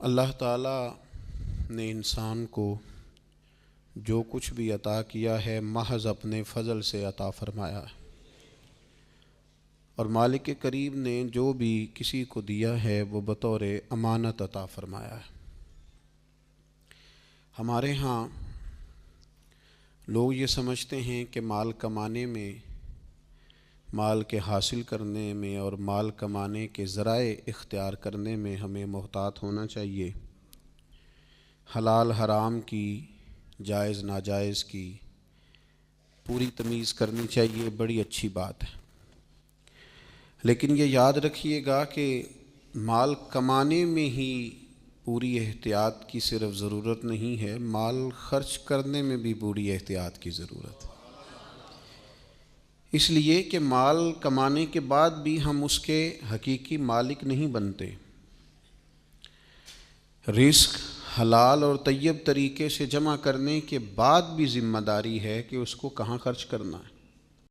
اللہ تعالیٰ نے انسان کو جو کچھ بھی عطا کیا ہے محض اپنے فضل سے عطا فرمایا ہے، اور مالک کریم نے جو بھی کسی کو دیا ہے وہ بطور امانت عطا فرمایا ہے۔ ہمارے ہاں لوگ یہ سمجھتے ہیں کہ مال کمانے میں، مال کے حاصل کرنے میں اور مال کمانے کے ذرائع اختیار کرنے میں ہمیں محتاط ہونا چاہیے، حلال حرام کی، جائز ناجائز کی پوری تمیز کرنی چاہیے، بڑی اچھی بات ہے۔ لیکن یہ یاد رکھیے گا کہ مال کمانے میں ہی پوری احتیاط کی صرف ضرورت نہیں ہے، مال خرچ کرنے میں بھی پوری احتیاط کی ضرورت ہے۔ اس لیے کہ مال کمانے کے بعد بھی ہم اس کے حقیقی مالک نہیں بنتے۔ رزق حلال اور طیب طریقے سے جمع کرنے کے بعد بھی ذمہ داری ہے کہ اس کو کہاں خرچ کرنا ہے۔